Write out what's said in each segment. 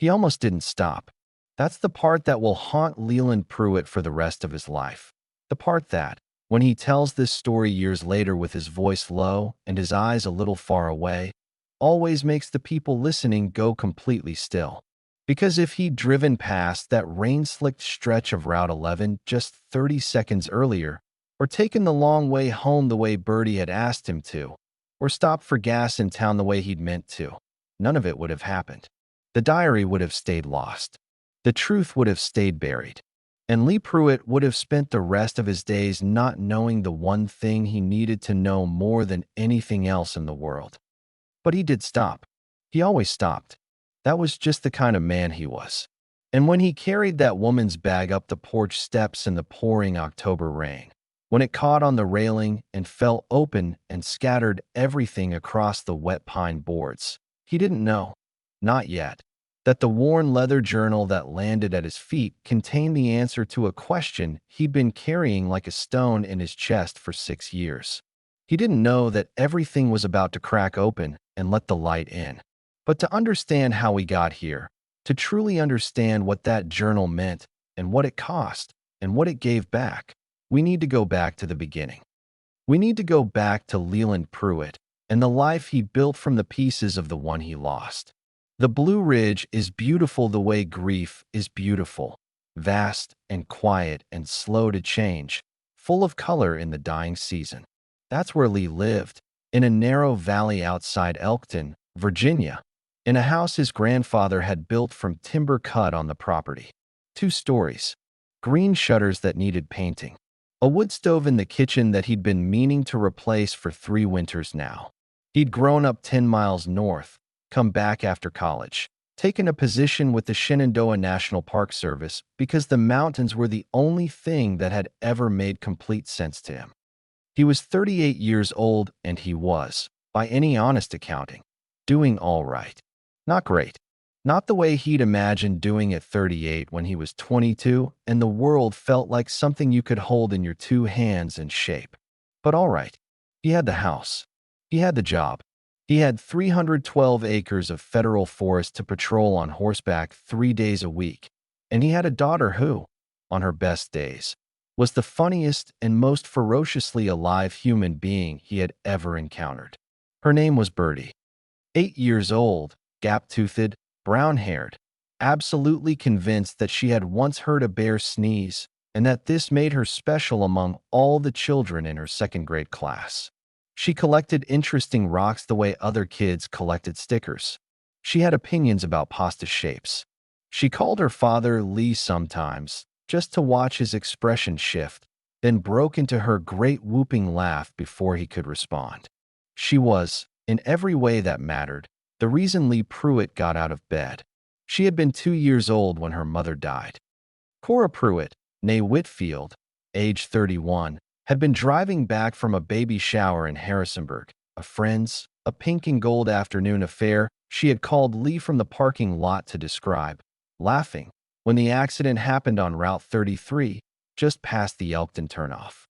He almost didn't stop. That's the part that will haunt Leland Pruitt for the rest of his life. The part that, when he tells this story years later with his voice low and his eyes a little far away, always makes the people listening go completely still. Because if he'd driven past that rain-slicked stretch of Route 11 just 30 seconds earlier, or taken the long way home the way Bertie had asked him to, or stopped for gas in town the way he'd meant to, none of it would have happened. The diary would have stayed lost. The truth would have stayed buried. And Lee Pruitt would have spent the rest of his days not knowing the one thing he needed to know more than anything else in the world. But he did stop. He always stopped. That was just the kind of man he was. And when he carried that woman's bag up the porch steps in the pouring October rain, when it caught on the railing and fell open and scattered everything across the wet pine boards, he didn't know, not yet, that the worn leather journal that landed at his feet contained the answer to a question he'd been carrying like a stone in his chest for 6 years. He didn't know that everything was about to crack open and let the light in. But to understand how we got here, to truly understand what that journal meant and what it cost and what it gave back, we need to go back to the beginning. We need to go back to Leland Pruitt and the life he built from the pieces of the one he lost. The Blue Ridge is beautiful the way grief is beautiful, vast and quiet and slow to change, full of color in the dying season. That's where Lee lived, in a narrow valley outside Elkton, Virginia, in a house his grandfather had built from timber cut on the property. 2 stories, green shutters that needed painting, a wood stove in the kitchen that he'd been meaning to replace for 3 winters now. He'd grown up 10 miles north, come back after college, taken a position with the Shenandoah National Park Service because the mountains were the only thing that had ever made complete sense to him. He was 38 years old, and he was, by any honest accounting, doing all right. Not great. Not the way he'd imagined doing at 38 when he was 22 and the world felt like something you could hold in your 2 hands and shape. But all right. He had the house. He had the job. He had 312 acres of federal forest to patrol on horseback 3 days a week. And he had a daughter who, on her best days, was the funniest and most ferociously alive human being he had ever encountered. Her name was Bertie. 8 years old, gap-toothed, brown-haired, absolutely convinced that she had once heard a bear sneeze and that this made her special among all the children in her second-grade class. She collected interesting rocks the way other kids collected stickers. She had opinions about pasta shapes. She called her father Lee sometimes, just to watch his expression shift, then broke into her great whooping laugh before he could respond. She was, in every way that mattered, the reason Lee Pruitt got out of bed. She had been 2 years old when her mother died. Cora Pruitt, née Whitfield, age 31, had been driving back from a baby shower in Harrisonburg, a pink and gold afternoon affair she had called Lee from the parking lot to describe, laughing, when the accident happened on Route 33, just past the Elkton turnoff.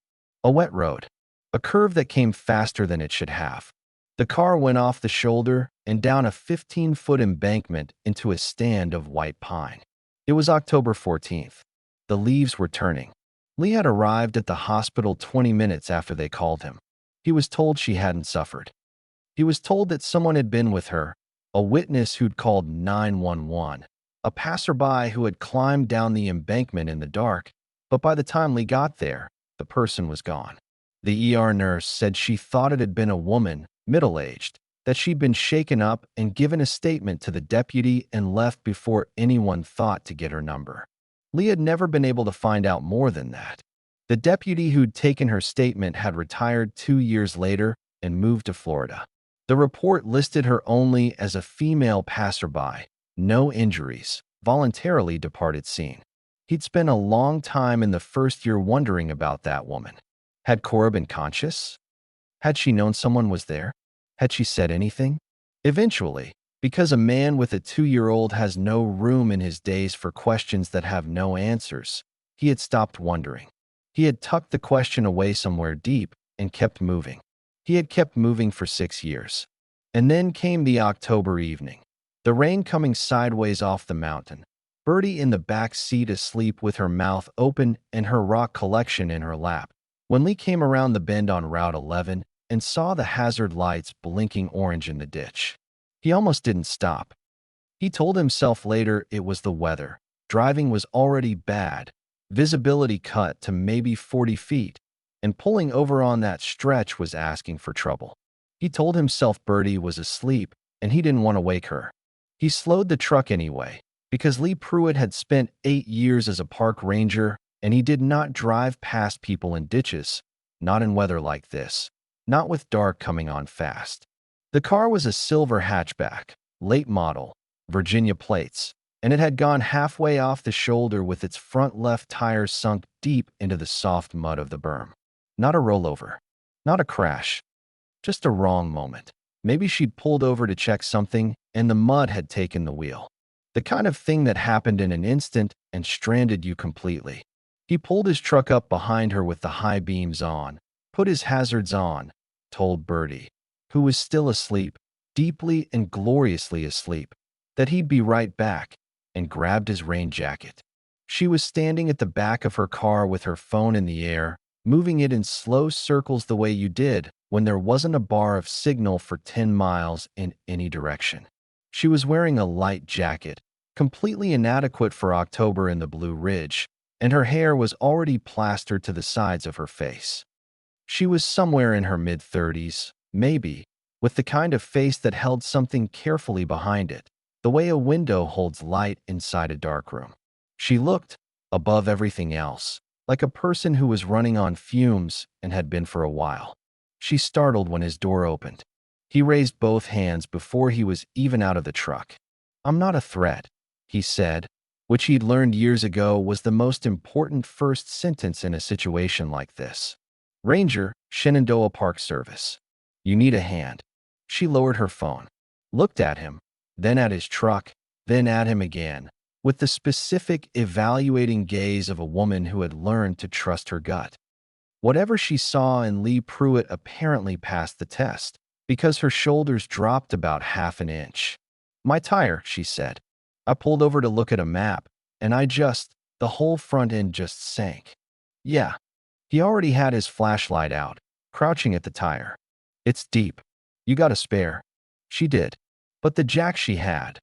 A wet road, a curve that came faster than it should have. The car went off the shoulder and down a 15-foot embankment into a stand of white pine. It was October 14th. The leaves were turning. Lee had arrived at the hospital 20 minutes after they called him. He was told she hadn't suffered. He was told that someone had been with her, a witness who'd called 911, a passerby who had climbed down the embankment in the dark, but by the time Lee got there, the person was gone. The ER nurse said she thought it had been a woman, middle-aged, that she'd been shaken up and given a statement to the deputy and left before anyone thought to get her number. Lee had never been able to find out more than that. The deputy who'd taken her statement had retired 2 years later and moved to Florida. The report listed her only as a female passerby, no injuries, voluntarily departed scene. He'd spent a long time in the first year wondering about that woman. Had Cora been conscious? Had she known someone was there? Had she said anything? Eventually, because a man with a 2-year-old has no room in his days for questions that have no answers, he had stopped wondering. He had tucked the question away somewhere deep and kept moving. He had kept moving for 6 years. And then came the October evening. The rain coming sideways off the mountain. Birdie in the back seat asleep with her mouth open and her rock collection in her lap. When Lee came around the bend on Route 11 and saw the hazard lights blinking orange in the ditch, he almost didn't stop. He told himself later it was the weather. Driving was already bad, visibility cut to maybe 40 feet, and pulling over on that stretch was asking for trouble. He told himself Birdie was asleep and he didn't want to wake her. He slowed the truck anyway, because Lee Pruitt had spent 8 years as a park ranger and he did not drive past people in ditches, not in weather like this, not with dark coming on fast. The car was a silver hatchback, late model, Virginia plates, and it had gone halfway off the shoulder with its front left tire sunk deep into the soft mud of the berm. Not a rollover, not a crash, just a wrong moment. Maybe she'd pulled over to check something and the mud had taken the wheel. The kind of thing that happened in an instant and stranded you completely. He pulled his truck up behind her with the high beams on, put his hazards on, told Birdie, who was still asleep, deeply and gloriously asleep, that he'd be right back, and grabbed his rain jacket. She was standing at the back of her car with her phone in the air, moving it in slow circles the way you did when there wasn't a bar of signal for 10 miles in any direction. She was wearing a light jacket, completely inadequate for October in the Blue Ridge, and her hair was already plastered to the sides of her face. She was somewhere in her mid-30s, maybe, with the kind of face that held something carefully behind it, the way a window holds light inside a dark room. She looked, above everything else, like a person who was running on fumes and had been for a while. She startled when his door opened. He raised both hands before he was even out of the truck. "I'm not a threat," he said, which he'd learned years ago was the most important first sentence in a situation like this. "Ranger, Shenandoah Park Service. You need a hand." She lowered her phone, looked at him, then at his truck, then at him again, with the specific, evaluating gaze of a woman who had learned to trust her gut. Whatever she saw in Lee Pruitt apparently passed the test, because her shoulders dropped about half an inch. "My tire," she said. "I pulled over to look at a map, and the whole front end just sank." "Yeah." He already had his flashlight out, crouching at the tire. "It's deep. You got a spare?" She did. But the jack she had,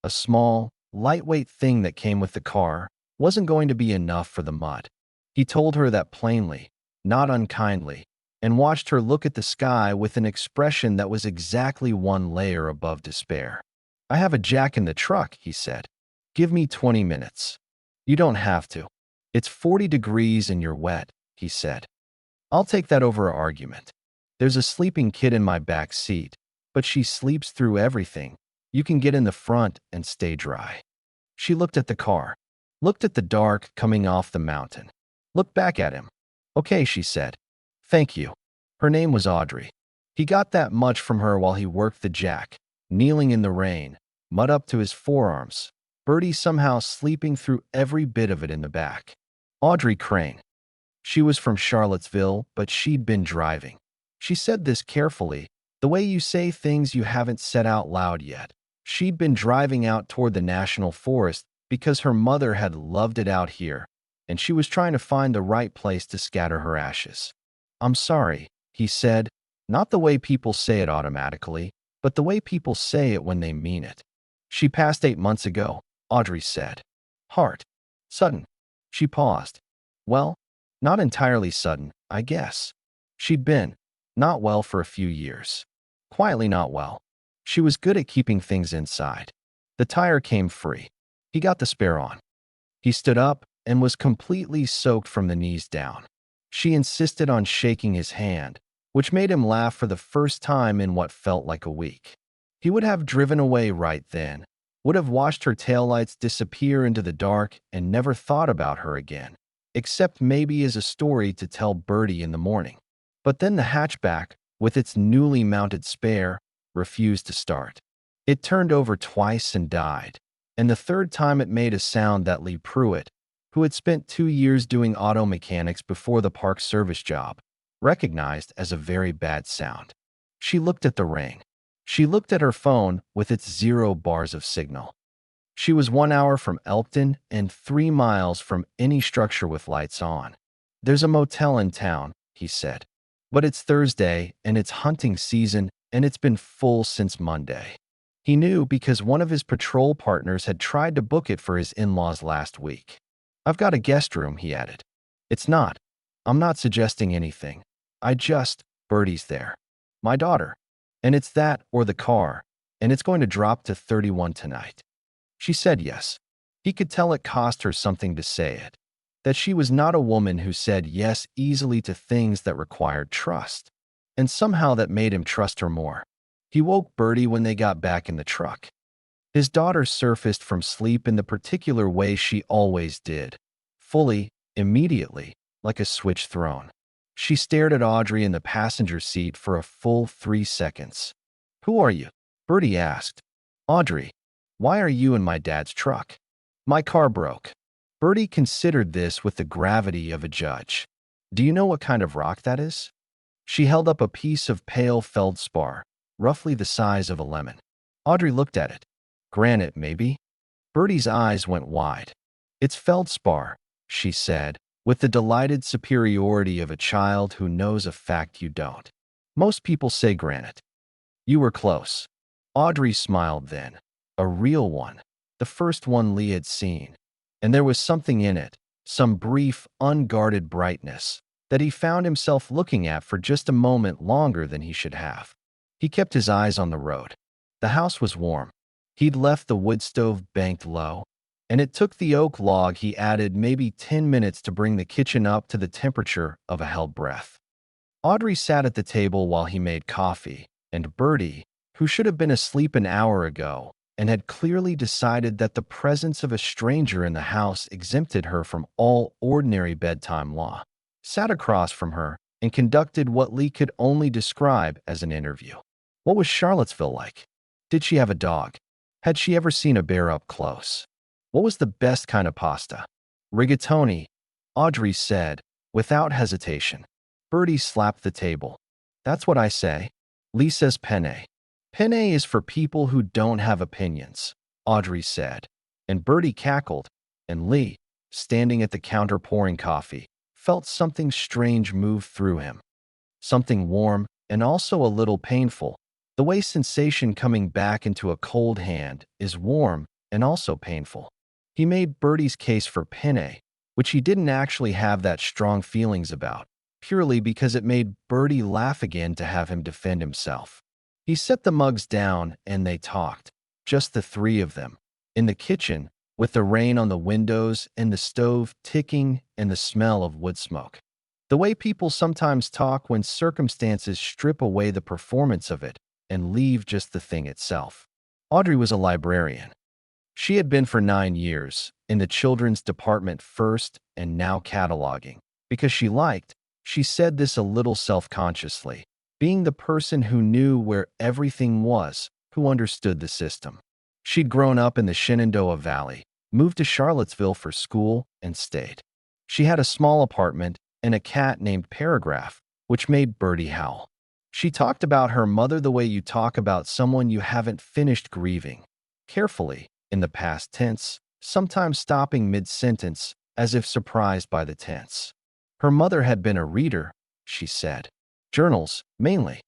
a small, lightweight thing that came with the car, wasn't going to be enough for the mud. He told her that plainly, not unkindly, and watched her look at the sky with an expression that was exactly one layer above despair. "I have a jack in the truck," he said. "Give me 20 minutes. "You don't have to. It's 40 degrees and you're wet," he said. "I'll take that over our argument. There's a sleeping kid in my back seat, but she sleeps through everything. You can get in the front and stay dry." She looked at the car, looked at the dark coming off the mountain, looked back at him. "Okay," she said. "Thank you." Her name was Audrey. He got that much from her while he worked the jack, kneeling in the rain, mud up to his forearms, Birdie somehow sleeping through every bit of it in the back. Audrey Crane. She was from Charlottesville, but she'd been driving. She said this carefully, the way you say things you haven't said out loud yet. She'd been driving out toward the national forest because her mother had loved it out here, and she was trying to find the right place to scatter her ashes. "I'm sorry," he said, not the way people say it automatically, but the way people say it when they mean it. "She passed 8 months ago," Audrey said. "Heart. Sudden." She paused. "Well, not entirely sudden, I guess. She'd been not well for a few years. Quietly not well. She was good at keeping things inside." The tire came free. He got the spare on. He stood up and was completely soaked from the knees down. She insisted on shaking his hand, which made him laugh for the first time in what felt like a week. He would have driven away right then, would have watched her taillights disappear into the dark and never thought about her again, except maybe as a story to tell Birdie in the morning. But then the hatchback, with its newly mounted spare, refused to start. It turned over twice and died, and the third time it made a sound that Lee Pruitt, who had spent 2 years doing auto mechanics before the Park Service job, recognized as a very bad sound. She looked at the rain. She looked at her phone with its 0 bars of signal. She was 1 hour from Elkton and 3 miles from any structure with lights on. There's a motel in town, he said. But it's Thursday and it's hunting season and it's been full since Monday. He knew because one of his patrol partners had tried to book it for his in-laws last week. I've got a guest room, he added. It's not. I'm not suggesting anything. Bertie's there. My daughter. And it's that or the car, and it's going to drop to 31 tonight. She said yes. He could tell it cost her something to say it. That she was not a woman who said yes easily to things that required trust. And somehow that made him trust her more. He woke Bertie when they got back in the truck. His daughter surfaced from sleep in the particular way she always did. Fully, immediately, like a switch thrown. She stared at Audrey in the passenger seat for a full 3 seconds. Who are you? Bertie asked. Audrey, why are you in my dad's truck? My car broke. Bertie considered this with the gravity of a judge. Do you know what kind of rock that is? She held up a piece of pale feldspar, roughly the size of a lemon. Audrey looked at it. Granite, maybe? Bertie's eyes went wide. It's feldspar, she said, with the delighted superiority of a child who knows a fact you don't. Most people say granite. You were close. Audrey smiled then. A real one. The first one Lee had seen. And there was something in it, some brief, unguarded brightness, that he found himself looking at for just a moment longer than he should have. He kept his eyes on the road. The house was warm. He'd left the wood stove banked low, and it took the oak log he added maybe 10 minutes to bring the kitchen up to the temperature of a held breath. Audrey sat at the table while he made coffee, and Bertie, who should have been asleep an hour ago and had clearly decided that the presence of a stranger in the house exempted her from all ordinary bedtime law, sat across from her and conducted what Lee could only describe as an interview. What was Charlottesville like? Did she have a dog? Had she ever seen a bear up close? What was the best kind of pasta? Rigatoni, Audrey said, without hesitation. Bertie slapped the table. That's what I say. Lee says penne. Penne is for people who don't have opinions, Audrey said. And Bertie cackled, and Lee, standing at the counter pouring coffee, felt something strange move through him. Something warm and also a little painful. The way sensation coming back into a cold hand is warm and also painful. He made Bertie's case for penne, which he didn't actually have that strong feelings about, purely because it made Bertie laugh again to have him defend himself. He set the mugs down and they talked, just the three of them, in the kitchen, with the rain on the windows and the stove ticking and the smell of wood smoke. The way people sometimes talk when circumstances strip away the performance of it and leave just the thing itself. Audrey was a librarian. She had been for 9 years, in the children's department first and now cataloging, because she said this a little self-consciously, being the person who knew where everything was, who understood the system. She'd grown up in the Shenandoah Valley, moved to Charlottesville for school, and stayed. She had a small apartment and a cat named Paragraph, which made Bertie howl. She talked about her mother the way you talk about someone you haven't finished grieving, carefully, in the past tense, sometimes stopping mid-sentence, as if surprised by the tense. Her mother had been a reader, she said. Journals, mainly.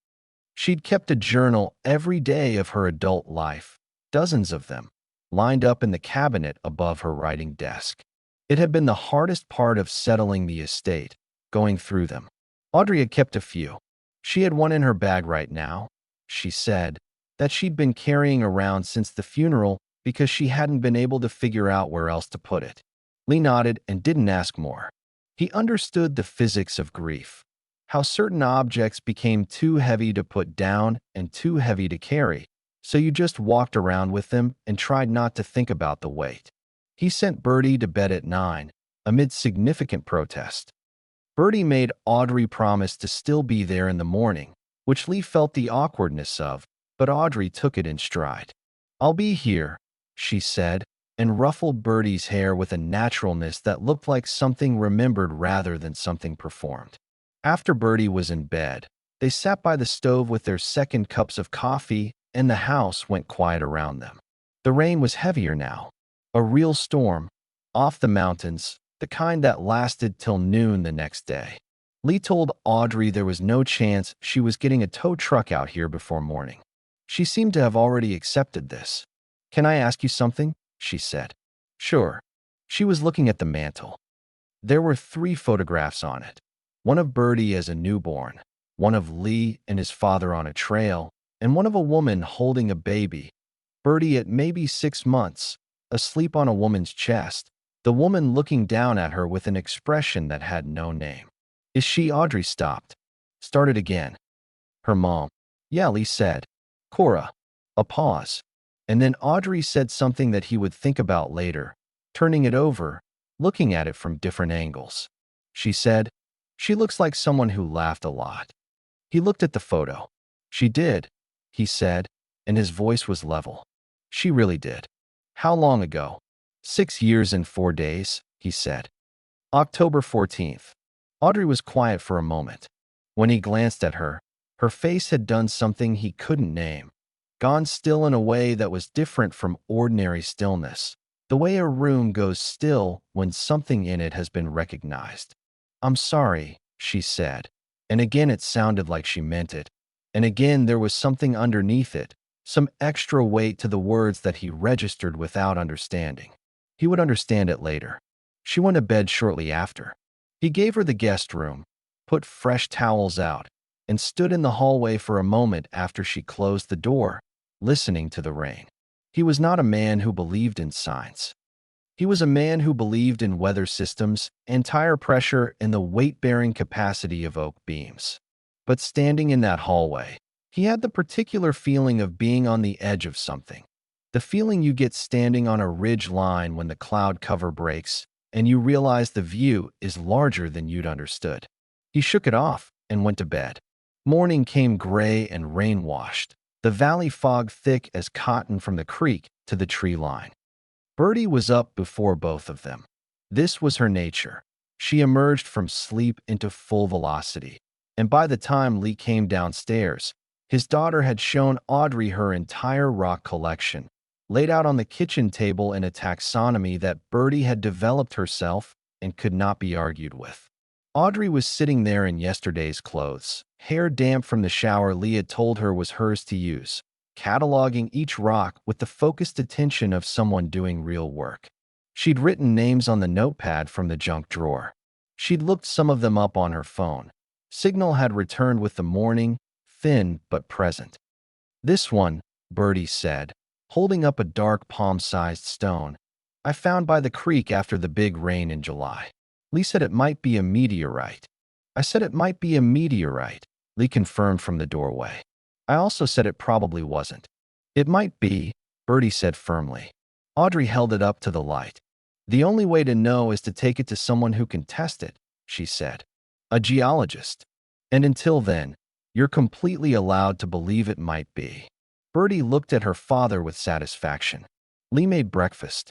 She'd kept a journal every day of her adult life, dozens of them, lined up in the cabinet above her writing desk. It had been the hardest part of settling the estate, going through them. Audrey had kept a few. She had one in her bag right now, she said, that she'd been carrying around since the funeral because she hadn't been able to figure out where else to put it. Lee nodded and didn't ask more. He understood the physics of grief, how certain objects became too heavy to put down and too heavy to carry, so you just walked around with them and tried not to think about the weight. He sent Bertie to bed at 9, amid significant protest. Bertie made Audrey promise to still be there in the morning, which Lee felt the awkwardness of, but Audrey took it in stride. I'll be here, she said, and ruffled Bertie's hair with a naturalness that looked like something remembered rather than something performed. After Bertie was in bed, they sat by the stove with their second cups of coffee and the house went quiet around them. The rain was heavier now, a real storm, off the mountains, the kind that lasted till noon the next day. Lee told Audrey there was no chance she was getting a tow truck out here before morning. She seemed to have already accepted this. "Can I ask you something?" she said. "Sure." She was looking at the mantel. There were 3 photographs on it. One of Birdie as a newborn, one of Lee and his father on a trail, and one of a woman holding a baby. Birdie at maybe 6 months, asleep on a woman's chest, the woman looking down at her with an expression that had no name. "Is she?" Audrey stopped. Started again. "Her mom." "Yeah," Lee said. "Cora." A pause. And then Audrey said something that he would think about later, turning it over, looking at it from different angles. She said, "She looks like someone who laughed a lot." He looked at the photo. "She did," he said, and his voice was level. "She really did." "How long ago?" 6 years and 4 days, he said. October 14th. Audrey was quiet for a moment. When he glanced at her, her face had done something he couldn't name, gone still in a way that was different from ordinary stillness, the way a room goes still when something in it has been recognized. "I'm sorry," she said, and again it sounded like she meant it, and again there was something underneath it, some extra weight to the words that he registered without understanding. He would understand it later. She went to bed shortly after. He gave her the guest room, put fresh towels out, and stood in the hallway for a moment after she closed the door, listening to the rain. He was not a man who believed in signs. He was a man who believed in weather systems and tire pressure and the weight-bearing capacity of oak beams. But standing in that hallway, he had the particular feeling of being on the edge of something. The feeling you get standing on a ridge line when the cloud cover breaks and you realize the view is larger than you'd understood. He shook it off and went to bed. Morning came gray and rain-washed, the valley fog thick as cotton from the creek to the tree line. Birdie was up before both of them. This was her nature. She emerged from sleep into full velocity, and by the time Lee came downstairs, his daughter had shown Audrey her entire rock collection, laid out on the kitchen table in a taxonomy that Birdie had developed herself and could not be argued with. Audrey was sitting there in yesterday's clothes, hair damp from the shower Lee had told her was hers to use, cataloging each rock with the focused attention of someone doing real work. She'd written names on the notepad from the junk drawer. She'd looked some of them up on her phone. Signal had returned with the morning, thin but present. "This one," Birdie said, holding up a dark palm-sized stone, "I found by the creek after the big rain in July." Lee said it might be a meteorite. "I said it might be a meteorite," Lee confirmed from the doorway. "I also said it probably wasn't." "It might be," Birdie said firmly. Audrey held it up to the light. "The only way to know is to take it to someone who can test it," she said. "A geologist. And until then, you're completely allowed to believe it might be." Birdie looked at her father with satisfaction. Lee made breakfast.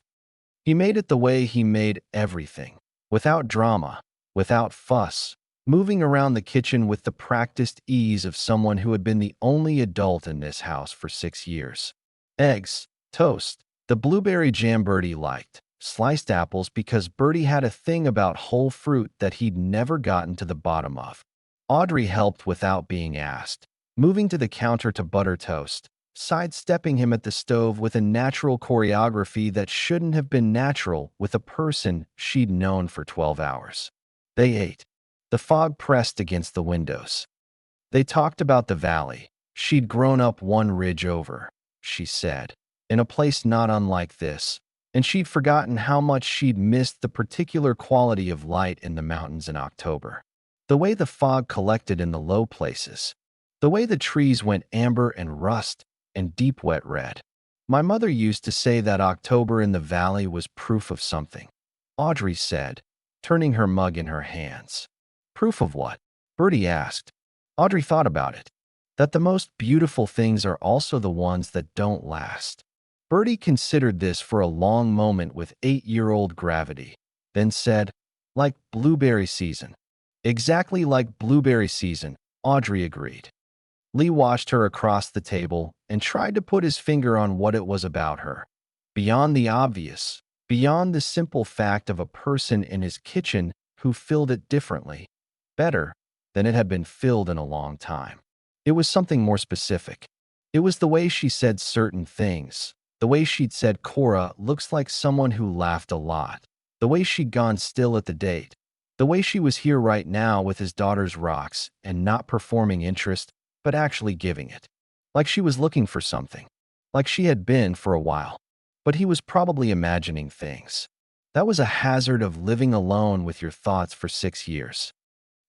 He made it the way he made everything, without drama, without fuss, moving around the kitchen with the practiced ease of someone who had been the only adult in this house for 6 years. Eggs, toast, the blueberry jam Birdie liked, sliced apples because Birdie had a thing about whole fruit that he'd never gotten to the bottom of. Audrey helped without being asked, moving to the counter to butter toast, sidestepping him at the stove with a natural choreography that shouldn't have been natural with a person she'd known for 12 hours. They ate. The fog pressed against the windows. They talked about the valley. She'd grown up one ridge over, she said, in a place not unlike this, and she'd forgotten how much she'd missed the particular quality of light in the mountains in October. The way the fog collected in the low places. The way the trees went amber and rust and deep wet red. "My mother used to say that October in the valley was proof of something," Audrey said, turning her mug in her hands. "Proof of what?" Birdie asked. Audrey thought about it. That the most beautiful things are also the ones that don't last. Birdie considered this for a long moment with 8-year-old gravity, then said, "Like blueberry season." "Exactly like blueberry season," Audrey agreed. Lee watched her across the table and tried to put his finger on what it was about her. Beyond the obvious, beyond the simple fact of a person in his kitchen who filled it differently, better than it had been filled in a long time. It was something more specific. It was the way she said certain things, the way she'd said Cora looks like someone who laughed a lot, the way she'd gone still at the date, the way she was here right now with his daughter's rocks and not performing interest, but actually giving it. Like she was looking for something. Like she had been for a while. But he was probably imagining things. That was a hazard of living alone with your thoughts for 6 years.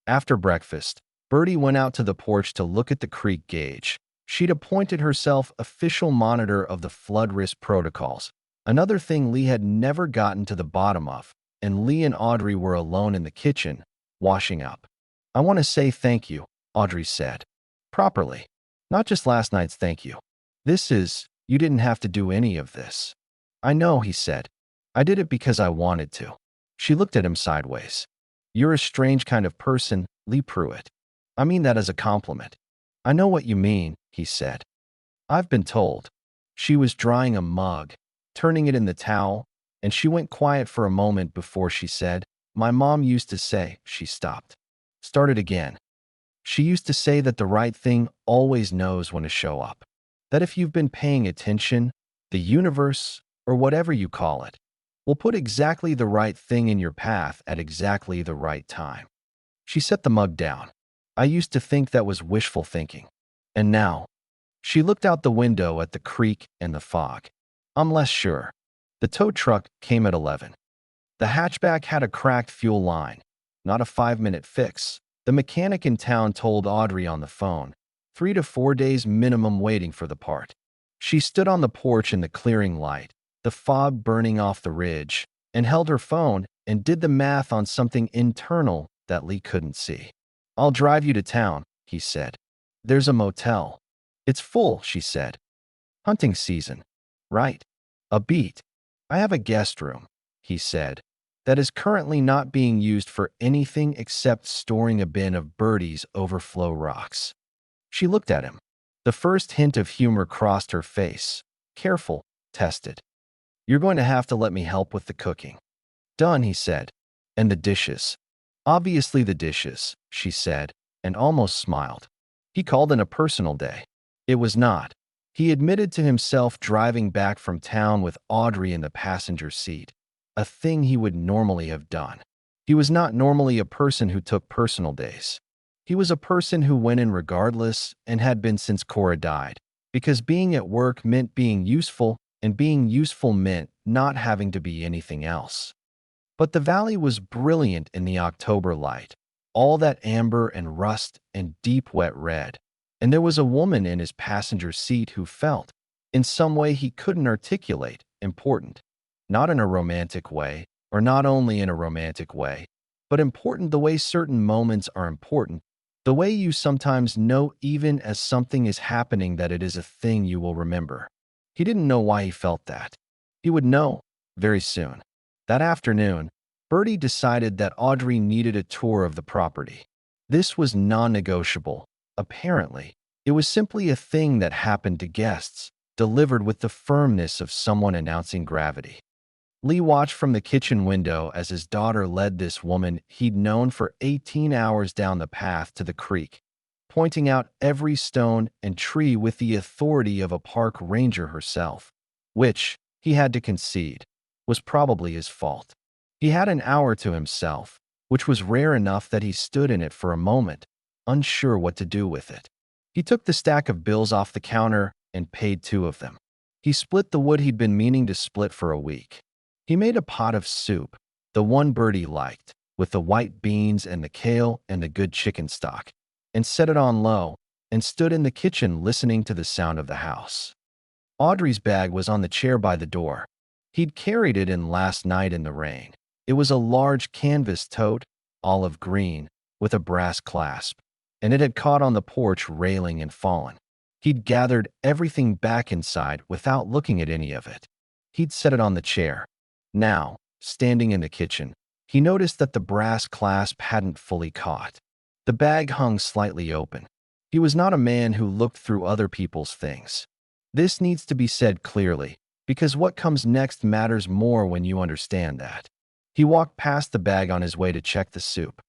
After breakfast, Bertie went out to the porch to look at the creek gauge. She'd appointed herself official monitor of the flood risk protocols, another thing Lee had never gotten to the bottom of, and Lee and Audrey were alone in the kitchen, washing up. "I want to say thank you," Audrey said. "Properly. Not just last night's thank you. You didn't have to do any of this." "I know," he said. "I did it because I wanted to." She looked at him sideways. "You're a strange kind of person, Lee Pruitt. I mean that as a compliment." "I know what you mean," he said. "I've been told." She was drying a mug, turning it in the towel, and she went quiet for a moment before she said, "My mom used to say," she stopped. Started again. "She used to say that the right thing always knows when to show up. That if you've been paying attention, the universe, or whatever you call it, will put exactly the right thing in your path at exactly the right time." She set the mug down. "I used to think that was wishful thinking. And now," she looked out the window at the creek and the fog, "I'm less sure." The tow truck came at 11. The hatchback had a cracked fuel line. Not a 5-minute fix. The mechanic in town told Audrey on the phone. 3 to 4 days minimum waiting for the part. She stood on the porch in the clearing light, the fog burning off the ridge, and held her phone and did the math on something internal that Lee couldn't see. "I'll drive you to town," he said. "There's a motel." "It's full," she said. "Hunting season." "Right. A beat." "I have a guest room," he said, "that is currently not being used for anything except storing a bin of Bertie's overflow rocks." She looked at him. The first hint of humor crossed her face. "Careful," tested. "You're going to have to let me help with the cooking." "Done," he said. "And the dishes." "Obviously the dishes," she said, and almost smiled. He called it a personal day. It was not. He admitted to himself driving back from town with Audrey in the passenger seat, a thing he would normally have done. He was not normally a person who took personal days. He was a person who went in regardless and had been since Cora died, because being at work meant being useful, and being useful meant not having to be anything else. But the valley was brilliant in the October light, all that amber and rust and deep wet red. And there was a woman in his passenger seat who felt, in some way he couldn't articulate, important. Not in a romantic way, or not only in a romantic way, but important the way certain moments are important, the way you sometimes know even as something is happening that it is a thing you will remember. He didn't know why he felt that. He would know very soon. That afternoon, Bertie decided that Audrey needed a tour of the property. This was non-negotiable. Apparently, it was simply a thing that happened to guests, delivered with the firmness of someone announcing gravity. Lee watched from the kitchen window as his daughter led this woman he'd known for 18 hours down the path to the creek, pointing out every stone and tree with the authority of a park ranger herself, which, he had to concede, was probably his fault. He had an hour to himself, which was rare enough that he stood in it for a moment, unsure what to do with it. He took the stack of bills off the counter and paid 2 of them. He split the wood he'd been meaning to split for a week. He made a pot of soup, the one Bertie liked, with the white beans and the kale and the good chicken stock, and set it on low, and stood in the kitchen listening to the sound of the house. Audrey's bag was on the chair by the door. He'd carried it in last night in the rain. It was a large canvas tote, olive green, with a brass clasp, and it had caught on the porch railing and fallen. He'd gathered everything back inside without looking at any of it. He'd set it on the chair. Now, standing in the kitchen, he noticed that the brass clasp hadn't fully caught. The bag hung slightly open. He was not a man who looked through other people's things. This needs to be said clearly, because what comes next matters more when you understand that. He walked past the bag on his way to check the soup.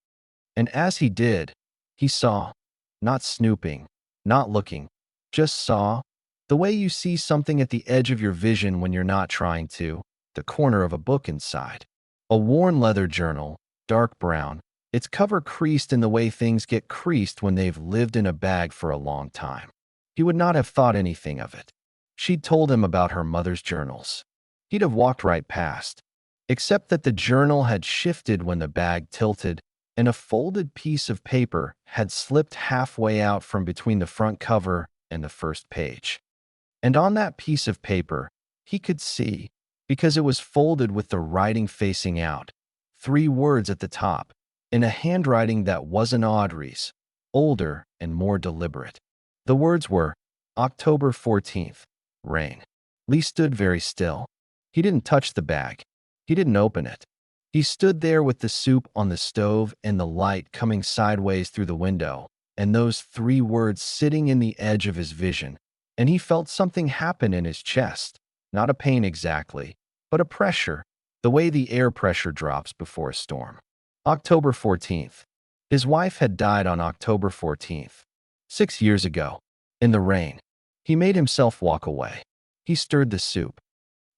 And as he did, he saw, not snooping, not looking, just saw, the way you see something at the edge of your vision when you're not trying to, the corner of a book inside. A worn leather journal, dark brown, its cover creased in the way things get creased when they've lived in a bag for a long time. He would not have thought anything of it. She'd told him about her mother's journals. He'd have walked right past, except that the journal had shifted when the bag tilted, and a folded piece of paper had slipped halfway out from between the front cover and the first page. And on that piece of paper, he could see, because it was folded with the writing facing out, 3 words at the top, in a handwriting that wasn't Audrey's, older and more deliberate. The words were, October 14th, rain. Lee stood very still. He didn't touch the bag. He didn't open it. He stood there with the soup on the stove and the light coming sideways through the window, and those 3 words sitting in the edge of his vision, and he felt something happen in his chest. Not a pain exactly, but a pressure, the way the air pressure drops before a storm. October 14th. His wife had died on October 14th, 6 years ago, in the rain. He made himself walk away. He stirred the soup.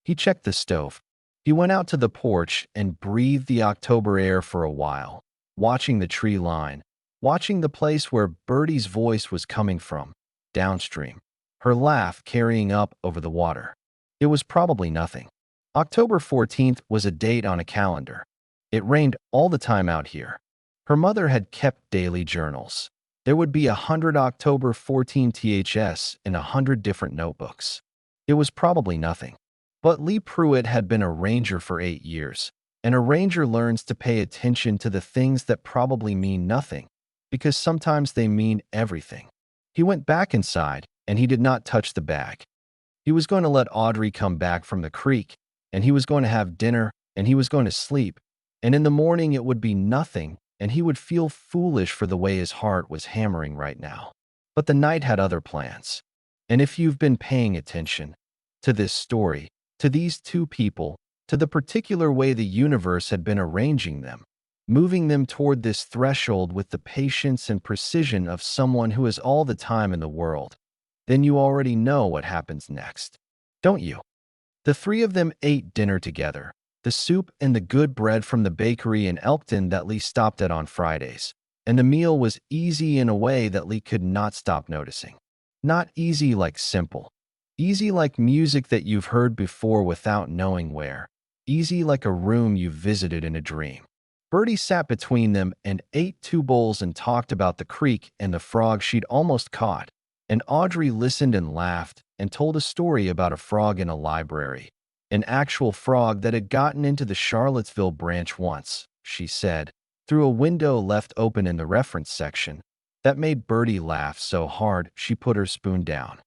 He checked the stove. He went out to the porch and breathed the October air for a while, watching the tree line, watching the place where Bertie's voice was coming from, downstream, her laugh carrying up over the water. It was probably nothing. October 14th was a date on a calendar. It rained all the time out here. Her mother had kept daily journals. There would be 100 October 14 THS in 100 different notebooks. It was probably nothing. But Lee Pruitt had been a ranger for 8 years, and a ranger learns to pay attention to the things that probably mean nothing, because sometimes they mean everything. He went back inside, and he did not touch the bag. He was going to let Audrey come back from the creek, and he was going to have dinner, and he was going to sleep, and in the morning it would be nothing, and he would feel foolish for the way his heart was hammering right now. But the night had other plans. And if you've been paying attention to this story, to these 2 people, to the particular way the universe had been arranging them, moving them toward this threshold with the patience and precision of someone who has all the time in the world, then you already know what happens next, don't you? The 3 of them ate dinner together, the soup and the good bread from the bakery in Elkton that Lee stopped at on Fridays, and the meal was easy in a way that Lee could not stop noticing. Not easy like simple. Easy like music that you've heard before without knowing where. Easy like a room you've visited in a dream. Bertie sat between them and ate 2 bowls and talked about the creek and the frog she'd almost caught. And Audrey listened and laughed and told a story about a frog in a library. An actual frog that had gotten into the Charlottesville branch once, she said, through a window left open in the reference section. That made Bertie laugh so hard she put her spoon down.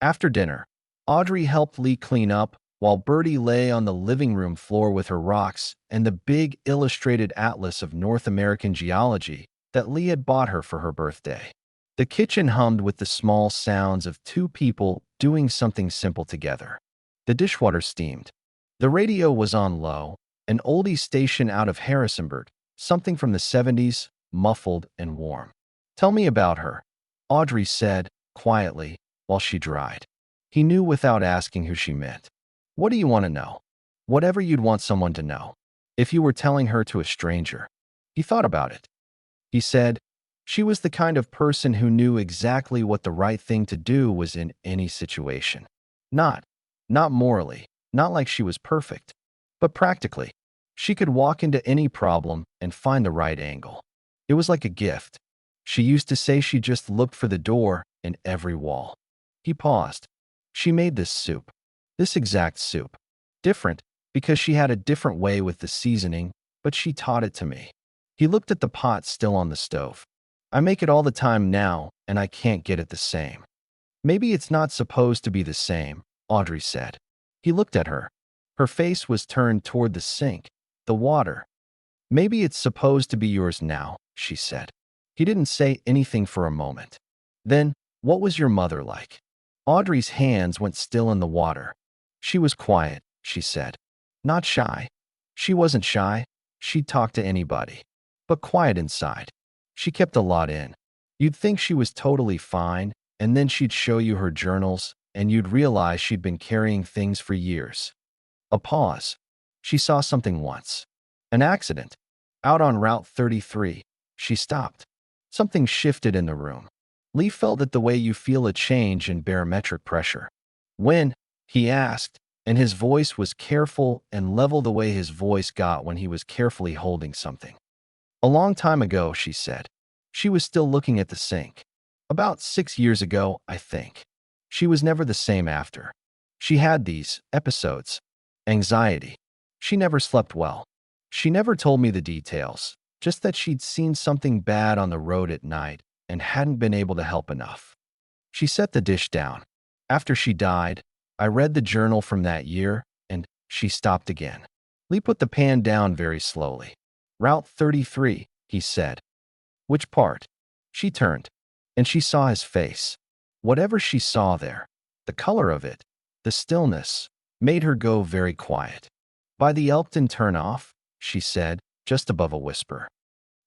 After dinner, Audrey helped Lee clean up while Bertie lay on the living room floor with her rocks and the big illustrated atlas of North American geology that Lee had bought her for her birthday. The kitchen hummed with the small sounds of 2 people doing something simple together. The dishwater steamed. The radio was on low, an oldie station out of Harrisonburg, something from the 70s, muffled and warm. Tell me about her, Audrey said, quietly, while she dried. He knew without asking who she meant. What do you want to know? Whatever you'd want someone to know. If you were telling her to a stranger. He thought about it. He said, she was the kind of person who knew exactly what the right thing to do was in any situation. Not morally, not like she was perfect, but practically. She could walk into any problem and find the right angle. It was like a gift. She used to say she just looked for the door in every wall. He paused. She made this soup. This exact soup. Different, because she had a different way with the seasoning, but she taught it to me. He looked at the pot still on the stove. I make it all the time now, and I can't get it the same. Maybe it's not supposed to be the same, Audrey said. He looked at her. Her face was turned toward the sink, the water. Maybe it's supposed to be yours now, she said. He didn't say anything for a moment. Then, what was your mother like? Audrey's hands went still in the water. She was quiet, she said. Not shy. She wasn't shy. She'd talk to anybody. But quiet inside. She kept a lot in. You'd think she was totally fine, and then she'd show you her journals, and you'd realize she'd been carrying things for years. A pause. She saw something once. An accident. Out on Route 33. She stopped. Something shifted in the room. Lee felt it the way you feel a change in barometric pressure. When? He asked, and his voice was careful and level the way his voice got when he was carefully holding something. A long time ago, she said. She was still looking at the sink. About 6 years ago, I think. She was never the same after. She had these episodes. Anxiety. She never slept well. She never told me the details, just that she'd seen something bad on the road at night and hadn't been able to help enough. She set the dish down. After she died, I read the journal from that year, and she stopped again. Lee put the pan down very slowly. Route 33, he said. Which part? She turned, and she saw his face. Whatever she saw there, the color of it, the stillness, made her go very quiet. By the Elkton turnoff, she said, just above a whisper.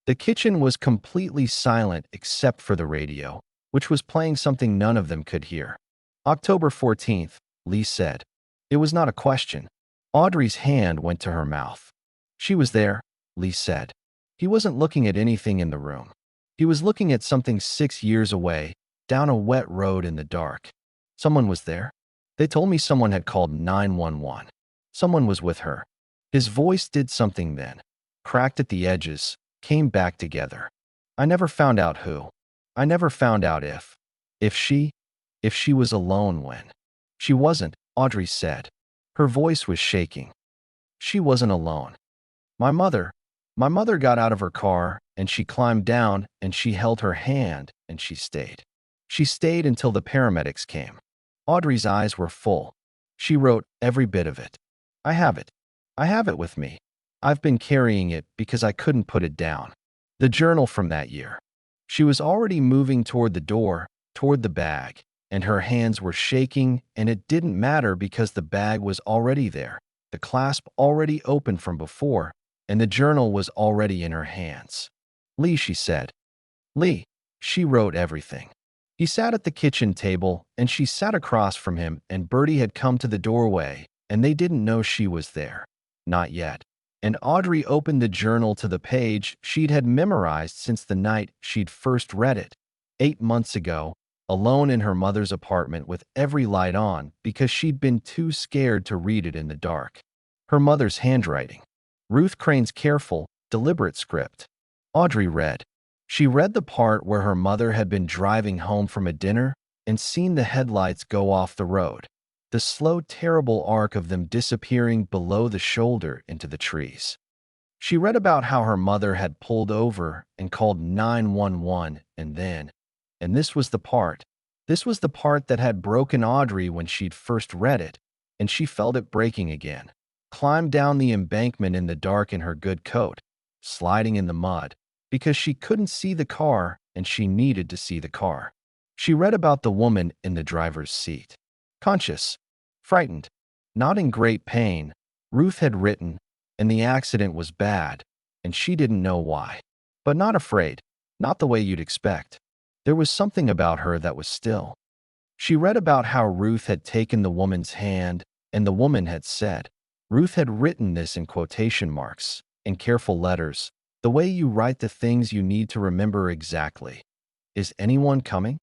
The kitchen was completely silent except for the radio, which was playing something none of them could hear. October 14th, Lee said. It was not a question. Audrey's hand went to her mouth. She was there, Lee said. He wasn't looking at anything in the room. He was looking at something 6 years away, down a wet road in the dark. Someone was there. They told me someone had called 911. Someone was with her. His voice did something then, cracked at the edges, came back together. I never found out who. I never found out if she was alone when. She wasn't, Audrey said. Her voice was shaking. She wasn't alone. My mother got out of her car, and she climbed down, and she held her hand, and she stayed. She stayed until the paramedics came. Audrey's eyes were full. She wrote every bit of it. I have it. I have it with me. I've been carrying it because I couldn't put it down. The journal from that year. She was already moving toward the door, toward the bag, and her hands were shaking, and it didn't matter because the bag was already there, the clasp already open from before, and the journal was already in her hands. Lee, she said. Lee. She wrote everything. He sat at the kitchen table, and she sat across from him, and Bertie had come to the doorway, and they didn't know she was there. Not yet. And Audrey opened the journal to the page she'd had memorized since the night she'd first read it, 8 months ago, alone in her mother's apartment with every light on because she'd been too scared to read it in the dark. Her mother's handwriting. Ruth Crane's careful, deliberate script. Audrey read. She read the part where her mother had been driving home from a dinner and seen the headlights go off the road. The slow, terrible arc of them disappearing below the shoulder into the trees. She read about how her mother had pulled over and called 911 and this was the part that had broken Audrey when she'd first read it, and she felt it breaking again. Climbed down the embankment in the dark in her good coat, sliding in the mud, because she couldn't see the car and she needed to see the car. She read about the woman in the driver's seat. Conscious, frightened, not in great pain, Ruth had written, and the accident was bad, and she didn't know why. But not afraid, not the way you'd expect. There was something about her that was still. She read about how Ruth had taken the woman's hand, and the woman had said, Ruth had written this in quotation marks, in careful letters, the way you write the things you need to remember exactly. Is anyone coming?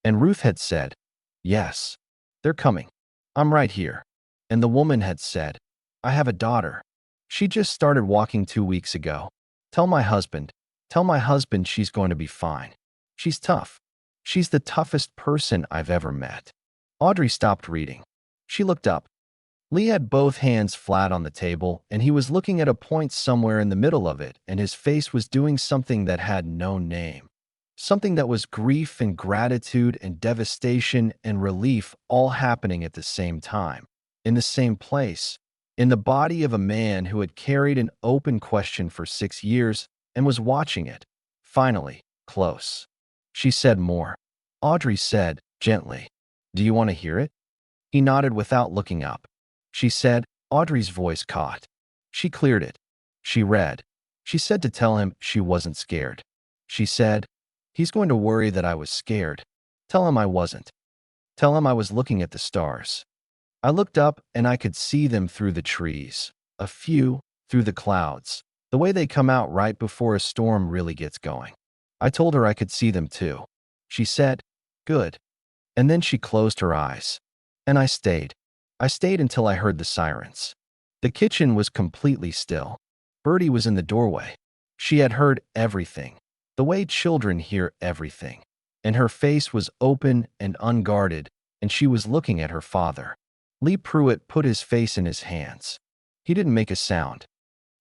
And Ruth had said, yes, they're coming. I'm right here. And the woman had said, I have a daughter. She just started walking 2 weeks ago. Tell my husband she's going to be fine. She's tough. She's the toughest person I've ever met. Audrey stopped reading. She looked up. Lee had both hands flat on the table, and he was looking at a point somewhere in the middle of it, and his face was doing something that had no name. Something that was grief and gratitude and devastation and relief all happening at the same time, in the same place, in the body of a man who had carried an open question for 6 years and was watching it, finally, close. She said more. Audrey said, gently. Do you want to hear it? He nodded without looking up. She said, Audrey's voice caught. She cleared it. She read. She said to tell him she wasn't scared. She said, he's going to worry that I was scared. Tell him I wasn't. Tell him I was looking at the stars. I looked up and I could see them through the trees, a few through the clouds, the way they come out right before a storm really gets going. I told her I could see them too. She said, good. And then she closed her eyes. And I stayed. I stayed until I heard the sirens. The kitchen was completely still. Bertie was in the doorway. She had heard everything, the way children hear everything. And her face was open and unguarded, and she was looking at her father. Lee Pruitt put his face in his hands. He didn't make a sound.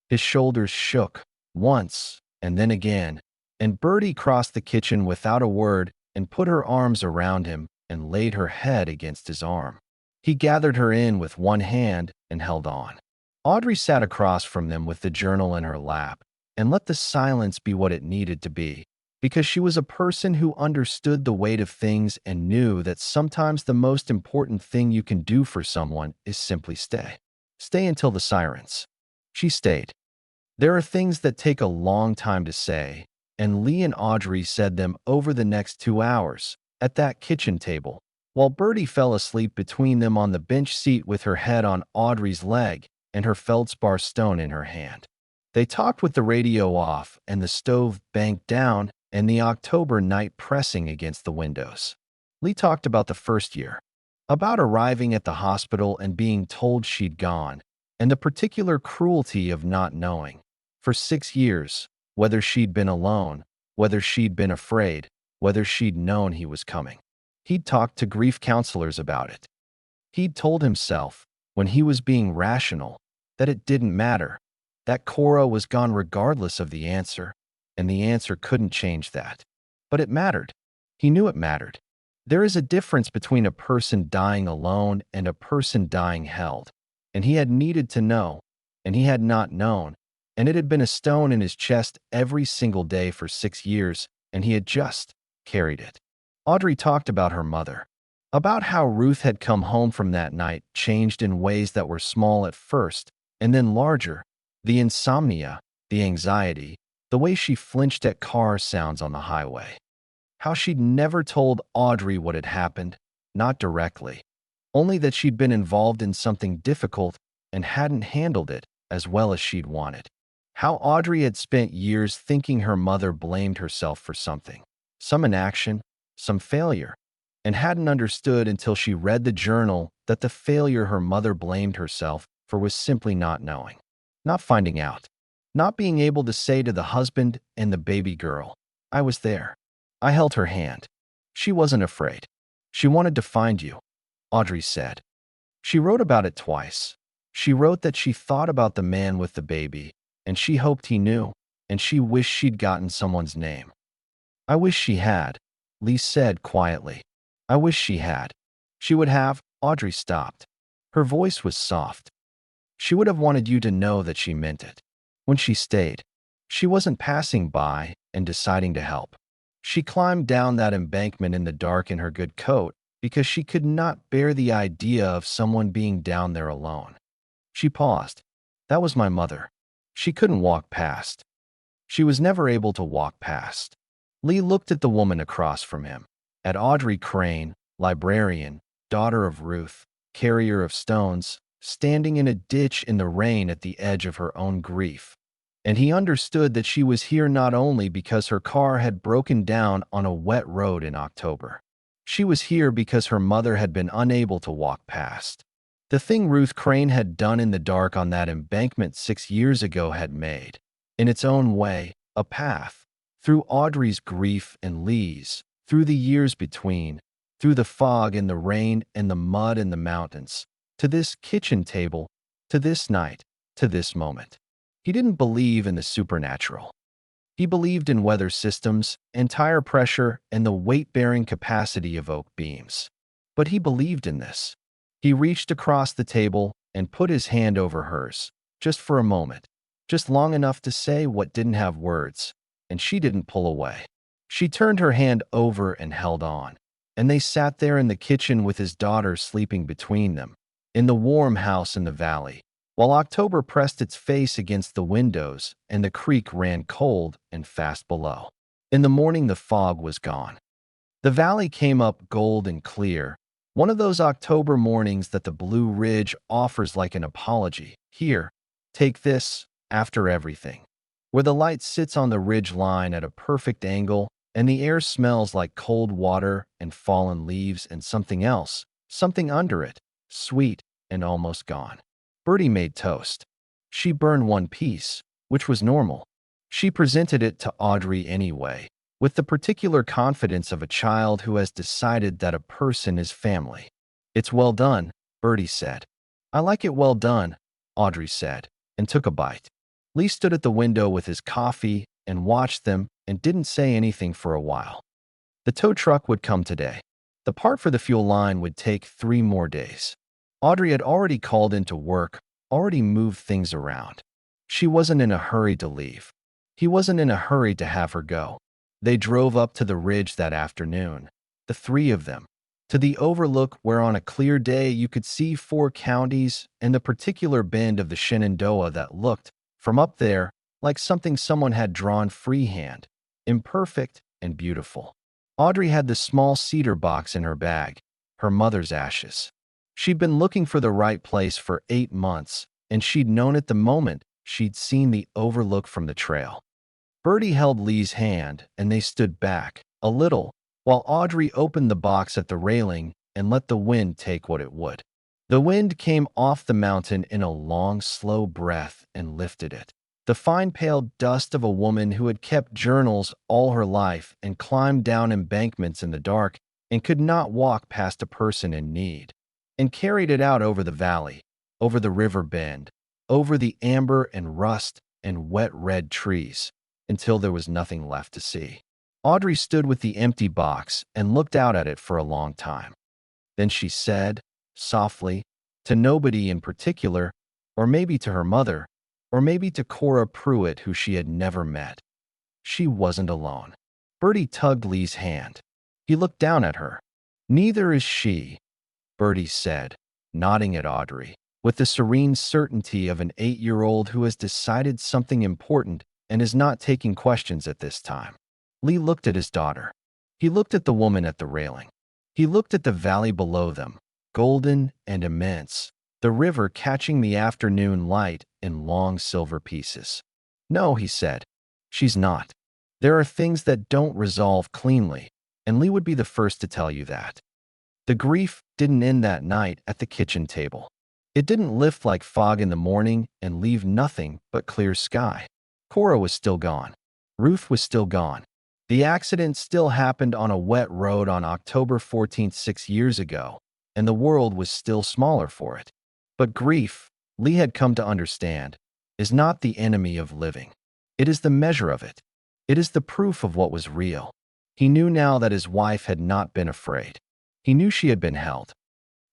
His shoulders shook, once, and then again, and Bertie crossed the kitchen without a word and put her arms around him and laid her head against his arm. He gathered her in with one hand and held on. Audrey sat across from them with the journal in her lap and let the silence be what it needed to be, because she was a person who understood the weight of things and knew that sometimes the most important thing you can do for someone is simply stay. Stay until the sirens. She stayed. There are things that take a long time to say, and Lee and Audrey said them over the next 2 hours at that kitchen table, while Bertie fell asleep between them on the bench seat with her head on Audrey's leg and her feldspar stone in her hand. They talked with the radio off and the stove banked down and the October night pressing against the windows. Lee talked about the first year, about arriving at the hospital and being told she'd gone, and the particular cruelty of not knowing. For 6 years, whether she'd been alone, whether she'd been afraid, whether she'd known he was coming. He'd talked to grief counselors about it. He'd told himself, when he was being rational, that it didn't matter, that Cora was gone regardless of the answer, and the answer couldn't change that. But it mattered. He knew it mattered. There is a difference between a person dying alone and a person dying held, and he had needed to know, and he had not known, and it had been a stone in his chest every single day for 6 years, and he had just carried it. Audrey talked about her mother, about how Ruth had come home from that night changed in ways that were small at first and then larger, the insomnia, the anxiety, the way she flinched at car sounds on the highway. How she'd never told Audrey what had happened, not directly, only that she'd been involved in something difficult and hadn't handled it as well as she'd wanted. How Audrey had spent years thinking her mother blamed herself for something, some inaction, some failure, and hadn't understood until she read the journal that the failure her mother blamed herself for was simply not knowing, not finding out, not being able to say to the husband and the baby girl, I was there. I held her hand. She wasn't afraid. She wanted to find you, Audrey said. She wrote about it twice. She wrote that she thought about the man with the baby, and she hoped he knew, and she wished she'd gotten someone's name. I wish she had, Lee said quietly. I wish she had. She would have. Audrey stopped. Her voice was soft. She would have wanted you to know that she meant it. When she stayed, she wasn't passing by and deciding to help. She climbed down that embankment in the dark in her good coat because she could not bear the idea of someone being down there alone. She paused. That was my mother. She couldn't walk past. She was never able to walk past. Lee looked at the woman across from him, at Audrey Crane, librarian, daughter of Ruth, carrier of stones, standing in a ditch in the rain at the edge of her own grief. And he understood that she was here not only because her car had broken down on a wet road in October. She was here because her mother had been unable to walk past. The thing Ruth Crane had done in the dark on that embankment 6 years ago had made, in its own way, a path, through Audrey's grief and Lee's, through the years between, through the fog and the rain and the mud and the mountains, to this kitchen table, to this night, to this moment. He didn't believe in the supernatural. He believed in weather systems and tire pressure and the weight-bearing capacity of oak beams. But he believed in this. He reached across the table and put his hand over hers, just for a moment, just long enough to say what didn't have words, and she didn't pull away. She turned her hand over and held on, and they sat there in the kitchen with his daughter sleeping between them, in the warm house in the valley, while October pressed its face against the windows and the creek ran cold and fast below. In the morning, the fog was gone. The valley came up gold and clear, one of those October mornings that the Blue Ridge offers like an apology. Here, take this, after everything. Where the light sits on the ridge line at a perfect angle, and the air smells like cold water and fallen leaves and something else, something under it, sweet and almost gone. Bertie made toast. She burned one piece, which was normal. She presented it to Audrey anyway, with the particular confidence of a child who has decided that a person is family. "It's well done," Bertie said. "I like it well done," Audrey said, and took a bite. Lee stood at the window with his coffee and watched them and didn't say anything for a while. The tow truck would come today. The part for the fuel line would take 3 more days. Audrey had already called into work, already moved things around. She wasn't in a hurry to leave. He wasn't in a hurry to have her go. They drove up to the ridge that afternoon, the 3 of them, to the overlook where on a clear day you could see 4 counties and the particular bend of the Shenandoah that looked, from up there, like something someone had drawn freehand, imperfect and beautiful. Audrey had the small cedar box in her bag, her mother's ashes. She'd been looking for the right place for 8 months, and she'd known it the moment she'd seen the overlook from the trail. Bertie held Lee's hand, and they stood back, a little, while Audrey opened the box at the railing and let the wind take what it would. The wind came off the mountain in a long, slow breath and lifted it. The fine pale dust of a woman who had kept journals all her life and climbed down embankments in the dark and could not walk past a person in need, and carried it out over the valley, over the river bend, over the amber and rust and wet red trees, until there was nothing left to see. Audrey stood with the empty box and looked out at it for a long time. Then she said, softly, to nobody in particular, or maybe to her mother, or maybe to Cora Pruitt, who she had never met, she wasn't alone. Bertie tugged Lee's hand. He looked down at her. "Neither is she," Bertie said, nodding at Audrey, with the serene certainty of an 8-year-old who has decided something important and is not taking questions at this time. Lee looked at his daughter. He looked at the woman at the railing. He looked at the valley below them, golden and immense, the river catching the afternoon light in long silver pieces. "No," he said, "she's not. There are things that don't resolve cleanly, and Lee would be the first to tell you that." The grief didn't end that night at the kitchen table. It didn't lift like fog in the morning and leave nothing but clear sky. Cora was still gone. Ruth was still gone. The accident still happened on a wet road on October 14th 6 years ago, and the world was still smaller for it. But grief, Lee had come to understand, is not the enemy of living. It is the measure of it. It is the proof of what was real. He knew now that his wife had not been afraid. He knew she had been held.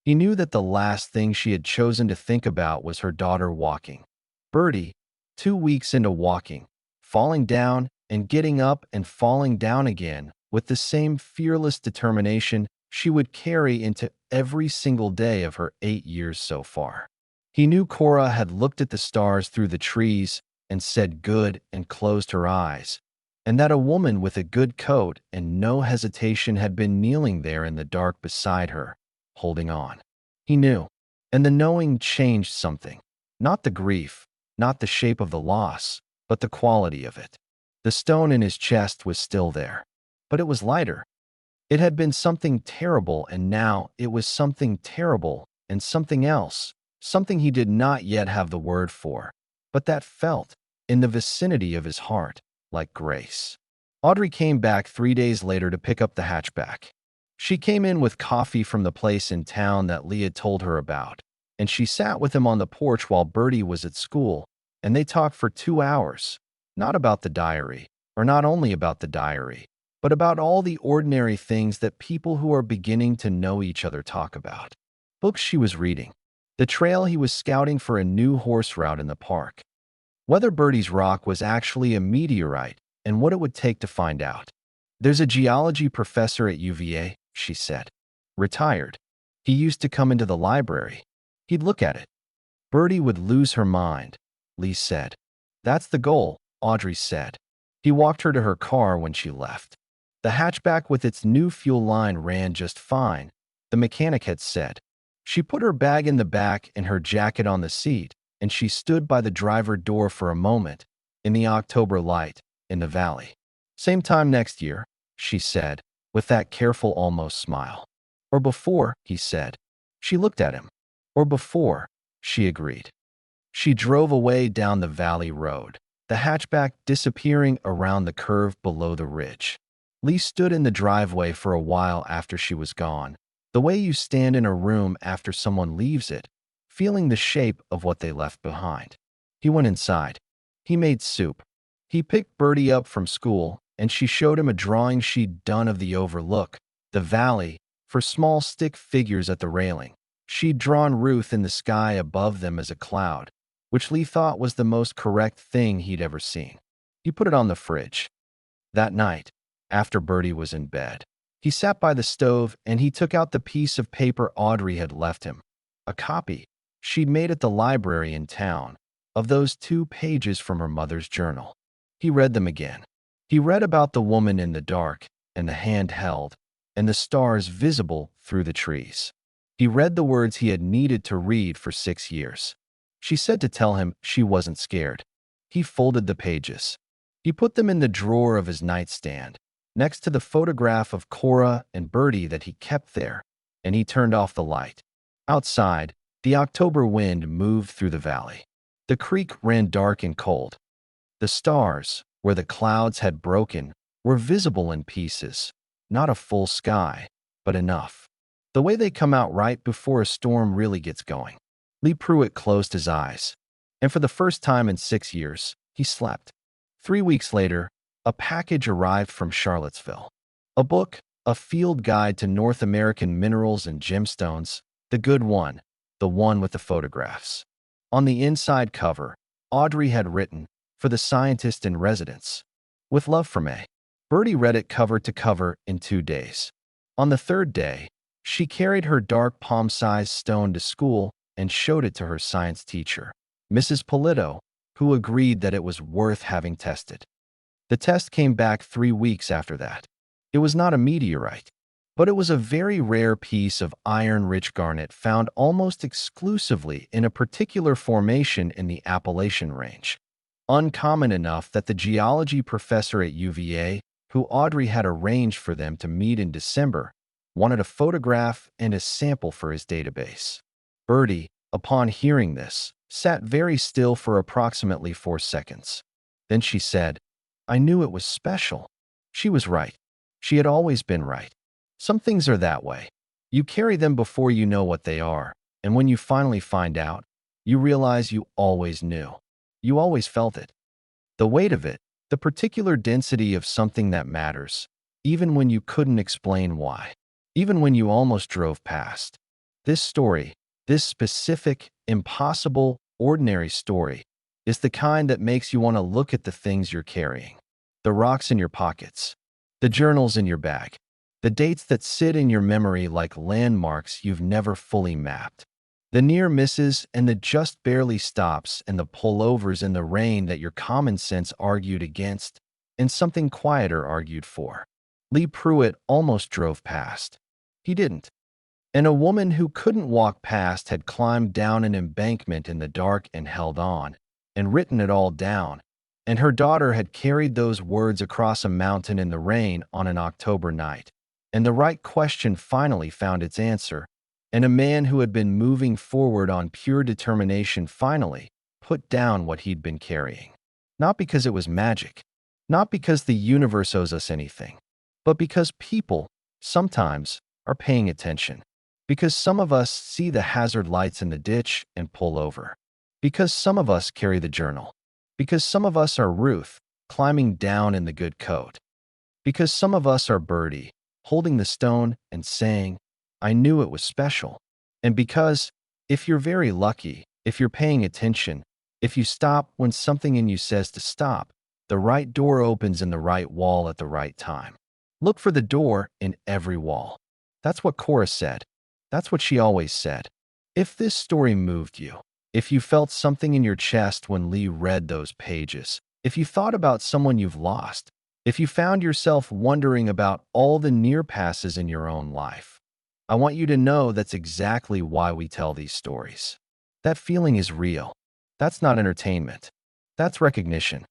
He knew that the last thing she had chosen to think about was her daughter walking. Bertie, 2 weeks into walking, falling down and getting up and falling down again with the same fearless determination she would carry into every single day of her 8 years so far. He knew Cora had looked at the stars through the trees and said good and closed her eyes, and that a woman with a good coat and no hesitation had been kneeling there in the dark beside her, holding on. He knew, and the knowing changed something. Not the grief, not the shape of the loss, but the quality of it. The stone in his chest was still there, but it was lighter. It had been something terrible, and now it was something terrible and something else, something he did not yet have the word for, but that felt, in the vicinity of his heart, like grace. Audrey came back 3 days later to pick up the hatchback. She came in with coffee from the place in town that Lee had told her about, and she sat with him on the porch while Bertie was at school, and they talked for 2 hours, not about the diary, or not only about the diary, but about all the ordinary things that people who are beginning to know each other talk about. Books she was reading, the trail he was scouting for a new horse route in the park, whether Bertie's rock was actually a meteorite and what it would take to find out. "There's a geology professor at UVA," she said. Retired. He used to come into the library. He'd look at it. Bertie would lose her mind, Lee said. That's the goal, Audrey said. He walked her to her car when she left. The hatchback with its new fuel line ran just fine, the mechanic had said. She put her bag in the back and her jacket on the seat, and she stood by the driver door for a moment, in the October light, in the valley. Same time next year, she said, with that careful almost smile. Or before, he said. She looked at him. Or before, she agreed. She drove away down the valley road, the hatchback disappearing around the curve below the ridge. Lee stood in the driveway for a while after she was gone, the way you stand in a room after someone leaves it, feeling the shape of what they left behind. He went inside. He made soup. He picked Bertie up from school, and she showed him a drawing she'd done of the overlook, the valley, for small stick figures at the railing. She'd drawn Ruth in the sky above them as a cloud, which Lee thought was the most correct thing he'd ever seen. He put it on the fridge. That night, after Bertie was in bed, he sat by the stove and he took out the piece of paper Audrey had left him, a copy she'd made at the library in town, of those 2 pages from her mother's journal. He read them again. He read about the woman in the dark, and the hand held, and the stars visible through the trees. He read the words he had needed to read for 6 years. She said to tell him she wasn't scared. He folded the pages. He put them in the drawer of his nightstand, next to the photograph of Cora and Bertie that he kept there, and he turned off the light. Outside, the October wind moved through the valley. The creek ran dark and cold. The stars, where the clouds had broken, were visible in pieces, not a full sky, but enough. The way they come out right before a storm really gets going. Lee Pruitt closed his eyes, and for the first time in 6 years, he slept. 3 weeks later, a package arrived from Charlottesville. A book, a field guide to North American minerals and gemstones, the good one, the one with the photographs. On the inside cover, Audrey had written, "For the scientist in residence. With love from A." Bertie read it cover to cover in 2 days. On the 3rd day, she carried her dark palm-sized stone to school and showed it to her science teacher, Mrs. Polito, who agreed that it was worth having tested. The test came back 3 weeks after that. It was not a meteorite, but it was a very rare piece of iron-rich garnet found almost exclusively in a particular formation in the Appalachian Range. Uncommon enough that the geology professor at UVA, who Audrey had arranged for them to meet in December, wanted a photograph and a sample for his database. Bertie, upon hearing this, sat very still for approximately 4 seconds. Then she said, "I knew it was special." She was right. She had always been right. Some things are that way. You carry them before you know what they are, and when you finally find out, you realize you always knew. You always felt it. The weight of it, the particular density of something that matters, even when you couldn't explain why, even when you almost drove past. This story, this specific, impossible, ordinary story, is the kind that makes you want to look at the things you're carrying. The rocks in your pockets, the journals in your bag, the dates that sit in your memory like landmarks you've never fully mapped, the near misses and the just barely stops and the pullovers in the rain that your common sense argued against and something quieter argued for. Lee Pruitt almost drove past. He didn't. And a woman who couldn't walk past had climbed down an embankment in the dark and held on, and written it all down, and her daughter had carried those words across a mountain in the rain on an October night, and the right question finally found its answer, and a man who had been moving forward on pure determination finally put down what he'd been carrying. Not because it was magic, not because the universe owes us anything, but because people, sometimes, are paying attention. Because some of us see the hazard lights in the ditch and pull over. Because some of us carry the journal. Because some of us are Ruth, climbing down in the good coat. Because some of us are Bertie, holding the stone and saying, "I knew it was special." And because, if you're very lucky, if you're paying attention, if you stop when something in you says to stop, the right door opens in the right wall at the right time. Look for the door in every wall. That's what Cora said. That's what she always said. If this story moved you, if you felt something in your chest when Lee read those pages, if you thought about someone you've lost, if you found yourself wondering about all the near passes in your own life, I want you to know that's exactly why we tell these stories. That feeling is real. That's not entertainment. That's recognition.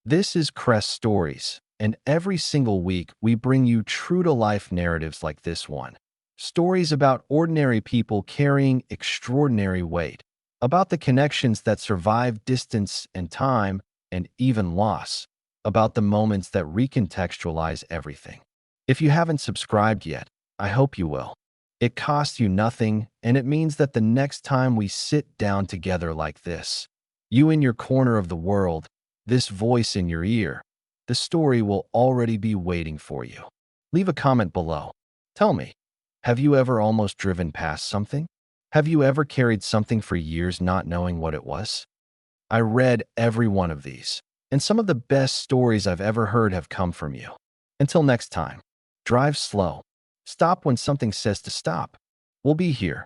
This is Crest Stories, and every single week we bring you true-to-life narratives like this one. Stories about ordinary people carrying extraordinary weight, about the connections that survive distance and time and even loss, about the moments that recontextualize everything. If you haven't subscribed yet, I hope you will. It costs you nothing, and it means that the next time we sit down together like this, you in your corner of the world, this voice in your ear, the story will already be waiting for you. Leave a comment below. Tell me, have you ever almost driven past something? Have you ever carried something for years not knowing what it was? I read every one of these, and some of the best stories I've ever heard have come from you. Until next time, drive slow. Stop when something says to stop. We'll be here,